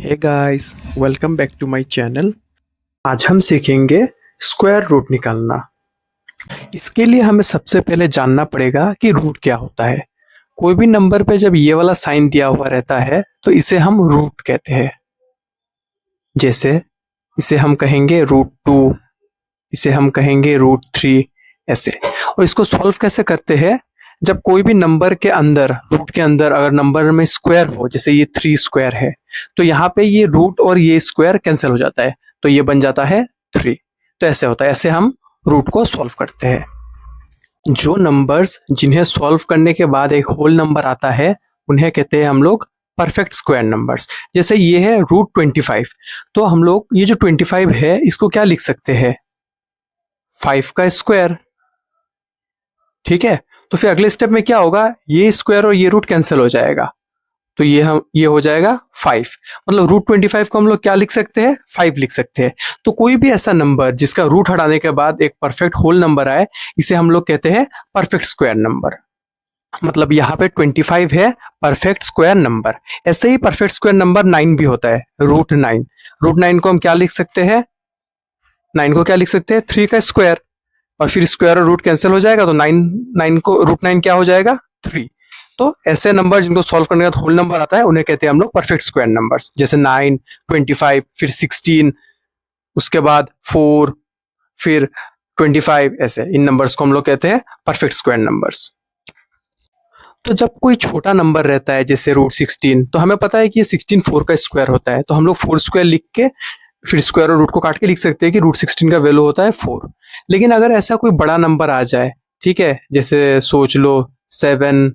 Hey guys, welcome back to my channel. आज हम सीखेंगे स्क्वायर रूट निकालना। इसके लिए हमें सबसे पहले जानना पड़ेगा कि रूट क्या होता है। कोई भी नंबर पे जब ये वाला साइन दिया हुआ रहता है तो इसे हम रूट कहते हैं। जैसे इसे हम कहेंगे √2, इसे हम कहेंगे √3, ऐसे। और इसको सॉल्व कैसे करते हैं? जब कोई भी नंबर के अंदर, रूट के अंदर अगर नंबर में स्क्वायर हो, जैसे ये 3 स्क्वायर है, तो यहाँ पे ये रूट और ये स्क्वायर कैंसिल हो जाता है, तो ये बन जाता है 3। तो ऐसे होता है, ऐसे हम रूट को सॉल्व करते हैं। जो नंबर्स जिन्हें सॉल्व करने के बाद एक होल नंबर आता है उन्हें कहते हैं हम लोग परफेक्ट स्क्वायर नंबर्स। जैसे ये है √25, तो हम लोग ये जो 25 है इसको क्या लिख सकते हैं? 5 का स्क्वायर। ठीक है, तो फिर अगले स्टेप में क्या होगा, ये स्क्वायर और ये रूट कैंसिल हो जाएगा, तो ये हो जाएगा 5। मतलब √25 को हम लोग क्या लिख सकते हैं? 5 लिख सकते हैं। तो कोई भी ऐसा नंबर जिसका रूट हटाने के बाद एक परफेक्ट होल नंबर आए, इसे हम लोग कहते हैं परफेक्ट स्क्वायर नंबर। मतलब यहाँ पे 25 है परफेक्ट स्क्वायर नंबर। ऐसे ही परफेक्ट स्क्वायर नंबर 9 भी होता है, √9। √9 को हम क्या लिख सकते हैं? 9 को क्या लिख सकते हैं? 3 का स्क्वायर, और फिर स्क्वायर और रूट कैंसिल हो जाएगा, तो 9 को √9 क्या हो जाएगा? 3। तो ऐसे नंबर जिनको सॉल्व करने का होल नंबर आता है उन्हें कहते हैं हम लोग परफेक्ट स्क्वायर नंबर्स। जैसे 9, 25, फिर 16, उसके बाद 4, फिर 25, ऐसे इन नंबर्स को हम लोग कहते हैं परफेक्ट स्क्वायर नंबर्स। तो जब कोई छोटा नंबर रहता है जैसे √16, तो हमें पता है कि ये 16 4 का स्क्वायर होता है, तो हम लोग 4 स्क्वायर लिख के फिर स्क्वायर और रूट को काट के लिख सकते हैं कि √16 का वैल्यू होता है 4। लेकिन अगर ऐसा कोई बड़ा नंबर आ जाए, ठीक है, जैसे सोच लो 7,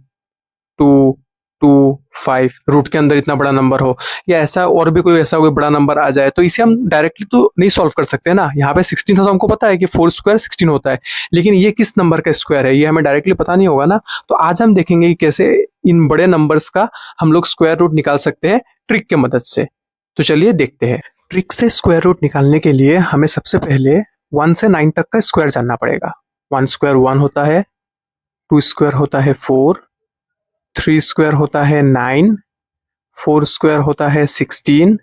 2, 2, 5, रूट के अंदर इतना बड़ा नंबर हो, या ऐसा और भी कोई ऐसा कोई बड़ा नंबर आ जाए, तो इसे हम डायरेक्टली तो नहीं सॉल्व कर सकते ना। यहाँ पे 16 था तो हमको पता है कि 4 स्क्वायर 16 होता है, लेकिन ये किस नंबर का स्क्वायर है ये हमें डायरेक्टली पता नहीं होगा ना। तो आज हम देखेंगे कि कैसे इन बड़े नंबर्स का हम लोग स्क्वायर रूट निकाल सकते हैं ट्रिक की मदद से। तो चलिए देखते हैं। ट्रिक से स्क्वायर रूट निकालने के लिए हमें सबसे पहले 1 से 9 तक का स्क्वायर जानना पड़ेगा। 1 स्क्वायर 1 होता है, 2 स्क्वायर होता है 4, 3 स्क्वायर होता है 9, 4 स्क्वायर होता है 16,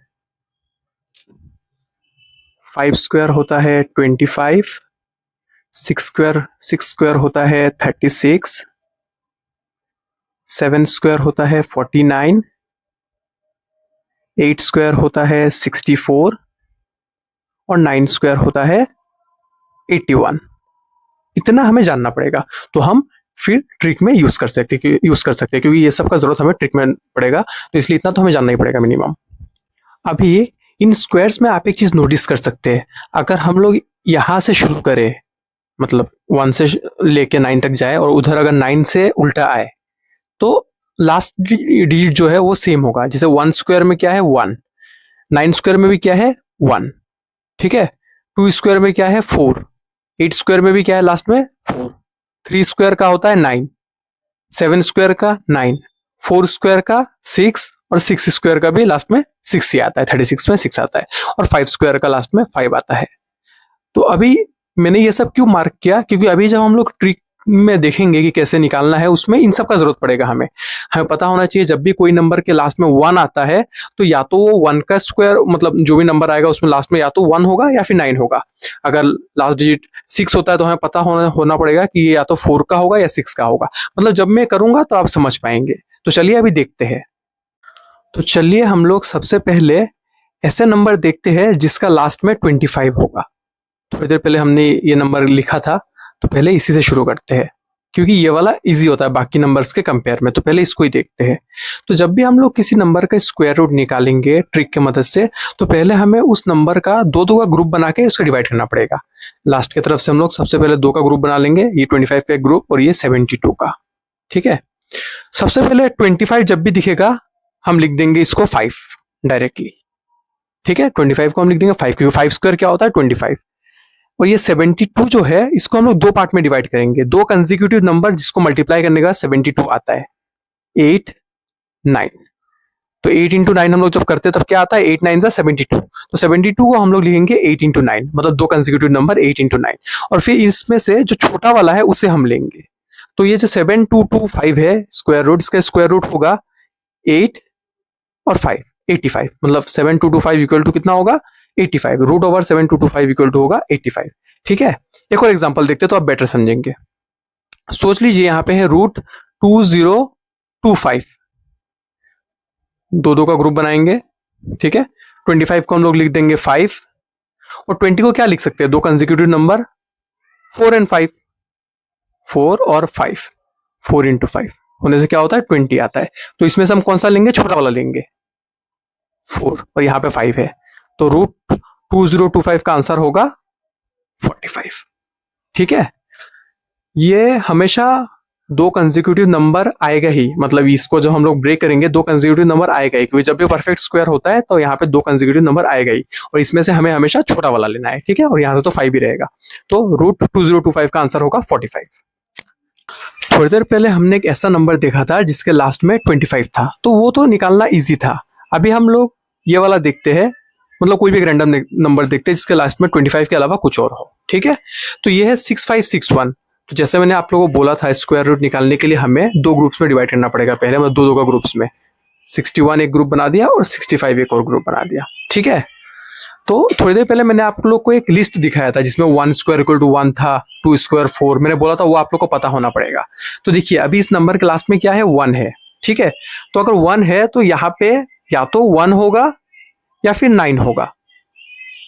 5 स्क्वायर होता है 25, 6 स्क्वायर होता है 36, 7 स्क्वायर होता है 49, 8 स्क्वायर होता है 64, और 9 स्क्वायर होता है 81। इतना हमें जानना पड़ेगा, तो हम फिर ट्रिक में यूज कर सकते हैं क्योंकि ये सब का जरूरत हमें ट्रिक में पड़ेगा, तो इसलिए इतना तो हमें जानना ही पड़ेगा मिनिमम। अभी इन स्क्वायर्स में आप एक चीज नोटिस कर सकते हैं, अगर हम लोग यहां से शुरू करें, मतलब 1 से लेके 9 तक जाए, और उधर अगर 9 से उल्टा आए, तो लास्ट डिजिट जो है वो सेम होगा। जैसे 1 स्क्वायर में क्या है? 1। 9 स्क्वायर में भी क्या है? 1। ठीक है, 2 स्क्वायर में क्या है? 4। 8 स्क्वायर में भी क्या है लास्ट में? 4। 3 स्क्वायर का होता है 9, 7 स्क्वायर का 9, 4 स्क्वायर का 6, और 6 स्क्वायर का भी लास्ट में 6 ही आता है, 36 में 6 आता है, और 5 स्क्वायर का लास्ट में 5 आता है। तो अभी मैंने ये सब क्यों मार्क किया? क्योंकि अभी जब हम लोग ट्रिक में देखेंगे कि कैसे निकालना है, उसमें इन सब का जरूरत पड़ेगा। हमें पता होना चाहिए जब भी कोई नंबर के लास्ट में 1 आता है, तो या तो वो 1 का स्क्वायर, मतलब जो भी नंबर आएगा उसमें लास्ट में या तो 1 होगा या फिर 9 होगा। अगर लास्ट डिजिट 6 होता है तो हमें पता होना पड़ेगा कि ये या तो 4 का होगा या 6 का होगा। मतलब जब मैं करूंगा तो आप समझ पाएंगे। तो चलिए अभी देखते हैं। तो चलिए हम लोग सबसे पहले ऐसे नंबर देखते हैं जिसका लास्ट में 25 होगा। थोड़ी देर पहले हमने ये नंबर लिखा था, तो पहले इसी से शुरू करते हैं, क्योंकि ये वाला इजी होता है बाकी नंबर्स के कंपेयर में। तो पहले इसको ही देखते हैं। तो जब भी हम लोग किसी नंबर का स्क्वायर रूट निकालेंगे ट्रिक की मदद से, तो पहले हमें उस नंबर का दो का ग्रुप बना के उसको डिवाइड करना पड़ेगा। लास्ट की तरफ से हम लोग सबसे पहले 2 का ग्रुप बना लेंगे, ये 25 का एक ग्रुप और ये 72 का। ठीक है, सबसे पहले 25 जब भी दिखेगा हम लिख देंगे इसको 5 डायरेक्टली। ठीक है, 25 को हम लिख देंगे 5, क्योंकि 5 स्क्वायर क्या होता है? 25। और ये 72 जो है इसको हम लोग 2 पार्ट में डिवाइड करेंगे, 2 कंसेक्यूटिव नंबर जिसको मल्टीप्लाई करने का 72 आता है, 8, 9। तो 8 × 9 हम लोग जब करते हैं तब क्या आता है? 8 9 72। तो 72 को हम लोग लिखेंगे 8 × 9, मतलब 2 कंसेक्यूटिव नंबर 8 × 9। और फिर इसमें से जो छोटा वाला है उसे हम लेंगे। तो ये जो 7225 है स्क्वायर रूट, इसका स्क्वायर रूट होगा 8 और 5। 85, मतलब 7225 इक्वल टू कितना होगा 85, रूट ओवर 7225 इक्वल टू होगा 85। ठीक है, एक और एग्जांपल देखते तो आप बेटर समझेंगे। सोच लीजिए यहाँ पे है रूट 2025, दो दो का ग्रुप बनाएंगे। ठीक है, 25 को हम लोग लिख देंगे 5, और 20 को क्या लिख सकते हैं, दो कंसेक्यूटिव नंबर 4 एंड 5, 4 और 5, 4 इंटू 5 होने से क्या होता है 20 आता है। तो इसमें से हम कौन सा लेंगे, छोटा वाला लेंगे 4, और यहाँ पे 5 है, तो रूट 2025 का आंसर होगा 45। ठीक है, ये हमेशा दो कंसेक्यूटिव नंबर आएगा ही, मतलब इसको जब हम लोग ब्रेक करेंगे दो कंसेक्यूटिव नंबर आएगा ही, क्योंकि जब भी परफेक्ट स्क्वायर होता है तो यहाँ पे दो कंसेक्यूटिव नंबर आएगा ही, और इसमें से हमें हमेशा छोटा वाला लेना है। ठीक है, और यहाँ से तो 5 ही रहेगा, तो रूट 2025 का आंसर होगा 45। थोड़ी देर पहले हमने एक ऐसा नंबर देखा था जिसके लास्ट में 25 था, तो वो तो निकालना ईजी था। अभी हम लोग ये वाला देखते हैं, मतलब कोई भी एक रैंडम नंबर देखते हैं जिसके लास्ट में 25 के अलावा कुछ और हो। ठीक है, तो ये है 6561। तो जैसे मैंने आप लोगों को बोला था, स्क्वायर रूट निकालने के लिए हमें दो ग्रुप्स में डिवाइड करना पड़ेगा पहले, मतलब दो दो का ग्रुप्स में। 61 एक ग्रुप बना दिया और 65 एक और ग्रुप बना दिया। ठीक है, तो थोड़ी देर पहले मैंने आप लोग को एक लिस्ट दिखाया था जिसमें 1 स्क्वायर इक्वल टू 1 था, 2 स्क्वायर 4, मैंने बोला था वो आप लोग को पता होना पड़ेगा। तो देखिए अभी इस नंबर के लास्ट में क्या है, 1 है। ठीक है, तो अगर 1 है तो यहाँ पे या तो 1 होगा या फिर 9 होगा,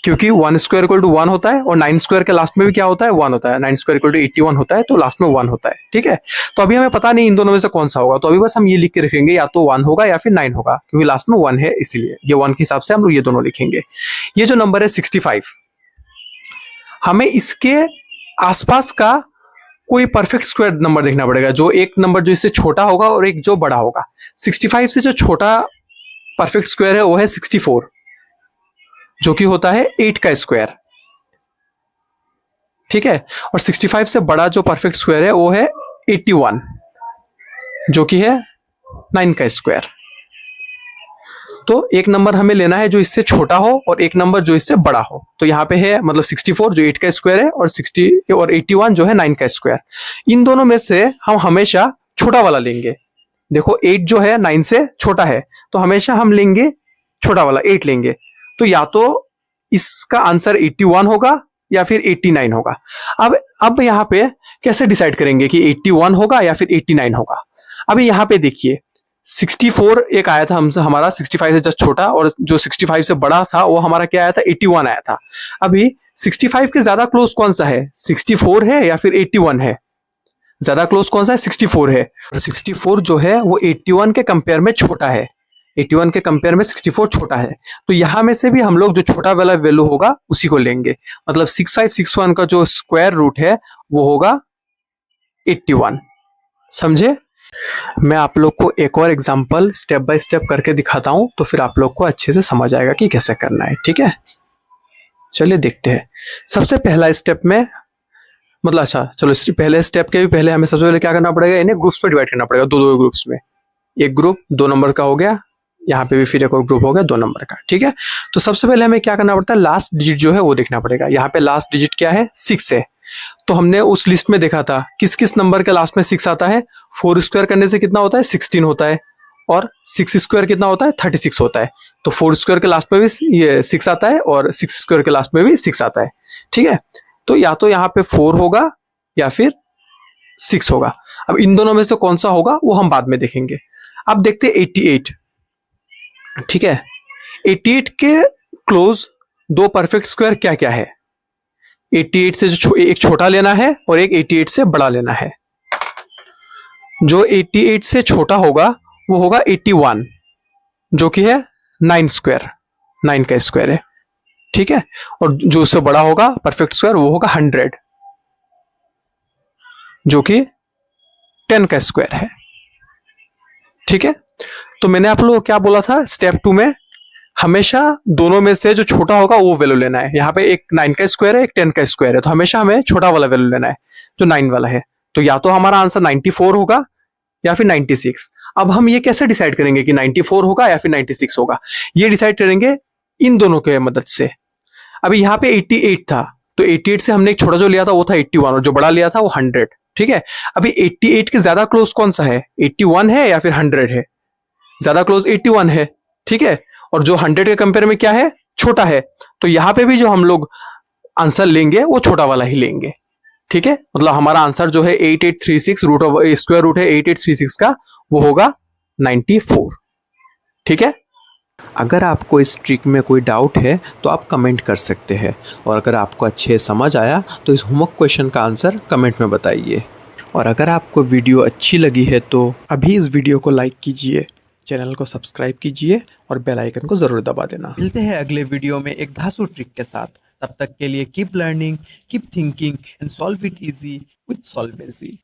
क्योंकि 1 स्क्वायर इक्वल टू 1 होता है, और 9 स्क्वायर के लास्ट में भी क्या होता है 1 होता है। 9 स्क्वायर इक्वल टू 81 होता है, तो लास्ट में 1 होता है। ठीक है, तो अभी हमें पता नहीं इन दोनों में से कौन सा होगा, तो अभी बस हम ये लिख के रखेंगे या तो 1 होगा या फिर 9 होगा, क्योंकि लास्ट में 1 है इसीलिए ये 1 के हिसाब से हम लोग ये दोनों लिखेंगे। ये जो नंबर है 65, हमें इसके आसपास का कोई परफेक्ट स्क्वायर नंबर देखना पड़ेगा, जो एक नंबर जो इससे छोटा होगा और एक जो बड़ा होगा। 65 से जो छोटा परफेक्ट स्क्वायर है वो है 64, जो कि होता है 8 का स्क्वायर। ठीक है, और 65 से बड़ा जो परफेक्ट स्क्वायर है वो है 81, जो कि है 9 का स्क्वायर। तो एक नंबर हमें लेना है जो इससे छोटा हो और एक नंबर जो इससे बड़ा हो। तो यहाँ पे है मतलब 64 जो 8 का स्क्वायर है, और 81 जो है 9 का स्क्वायर। इन दोनों में से हम हमेशा छोटा वाला लेंगे। देखो 8 जो है 9 से छोटा है, तो हमेशा हम लेंगे छोटा वाला 8 लेंगे। तो या तो इसका आंसर 81 होगा या फिर 89 होगा। अब यहाँ पे कैसे डिसाइड करेंगे कि 81 होगा या फिर 89 होगा। अभी यहाँ पे देखिए 64 एक आया था हमसे, हमारा 65 से जस्ट छोटा, और जो 65 से बड़ा था वो हमारा क्या आया था 81 आया था। अभी 65 के ज्यादा क्लोज कौन सा है, 64 है या फिर 81 है? ज्यादा क्लोज कौन सा है, 64 है। और 64 जो है वो 81 के कंपेयर में छोटा है, 81 के कंपेयर में 64 छोटा है। तो यहां में से भी हम लोग जो छोटा वाला वैल्यू होगा उसी को लेंगे, मतलब 6561 का जो स्क्वायर रूट है वो होगा 81। समझे? मैं आप लोग को एक और एग्जांपल स्टेप बाय स्टेप करके दिखाता हूं, तो फिर आप लोग को अच्छे से समझ आएगा कि कैसे करना है। ठीक है, चलिए देखते हैं। सबसे पहला स्टेप में, मतलब अच्छा चलो पहले स्टेप के भी पहले हमें सबसे पहले क्या करना पड़ेगा, इन्हें ग्रुप्स में डिवाइड करना पड़ेगा, दो दो ग्रुप्स में। एक ग्रुप 2 नंबर का हो गया, यहाँ पे भी फिर एक और ग्रुप हो गया 2 नंबर का। ठीक है, तो सबसे पहले हमें क्या करना पड़ता है, लास्ट डिजिट जो है वो देखना पड़ेगा। यहाँ पे लास्ट डिजिट क्या है, 6 है। तो हमने उस लिस्ट में देखा था किस किस नंबर के लास्ट में 6 आता है। 4 स्क्वायर करने से कितना होता है 16 होता है, और 6 स्क्वायर कितना होता है 36 होता है। तो 4 स्क्वायर के लास्ट में भी ये 6 आता है, और 6 स्क्वायर के लास्ट में भी 6 आता है। ठीक है, तो या तो यहाँ पे 4 होगा या फिर 6 होगा। अब इन दोनों में से कौन सा होगा वो हम बाद में देखेंगे। अब देखते हैं 88। ठीक है, 88 के क्लोज दो परफेक्ट स्क्वायर क्या क्या है। 88 से जो एक छोटा लेना है और एक 88 से बड़ा लेना है। जो 88 से छोटा होगा वो होगा 81, जो कि है 9 स्क्वायर, 9 का स्क्वायर है। ठीक है, और जो उससे बड़ा होगा परफेक्ट स्क्वायर वो होगा 100, जो कि 10 का स्क्वायर है। ठीक है, तो मैंने आप लोगों को क्या बोला था, स्टेप 2 में हमेशा दोनों में से जो छोटा होगा वो वैल्यू लेना है। यहाँ पे एक 9 का स्क्वायर है, एक 10 का स्क्वायर है, तो हमेशा हमें छोटा वाला वैल्यू लेना है जो 9 वाला है। तो या तो हमारा आंसर 94 होगा या फिर 96। अब हम ये कैसे डिसाइड करेंगे कि 94 होगा या फिर 96 होगा, ये डिसाइड करेंगे इन दोनों के मदद से। अभी यहाँ पे 88 था, तो 88 से हमने एक छोटा जो लिया था वो था 81, और जो बड़ा लिया था वो 100। ठीक है, अभी 88 के ज्यादा क्लोज कौन सा है, 81 है या फिर 100 है? ज्यादा क्लोज 81 है। ठीक है, और जो 100 के कंपेयर में क्या है, छोटा है, तो यहाँ पे भी जो हम लोग आंसर लेंगे वो छोटा वाला ही लेंगे। ठीक है, मतलब हमारा आंसर जो है 8836 रूट ऑफ स्क्वायर रूट है 8836 का, वो होगा 94। ठीक है, अगर आपको इस ट्रिक में कोई डाउट है तो आप कमेंट कर सकते हैं, और अगर आपको अच्छे समझ आया तो इस होमवर्क क्वेश्चन का आंसर कमेंट में बताइए। और अगर आपको वीडियो अच्छी लगी है तो अभी इस वीडियो को लाइक कीजिए, चैनल को सब्सक्राइब कीजिए और बेल आइकन को ज़रूर दबा देना। मिलते हैं अगले वीडियो में एक धांसू ट्रिक के साथ। तब तक के लिए keep learning, keep thinking and solve it easy with सॉल्वेजी।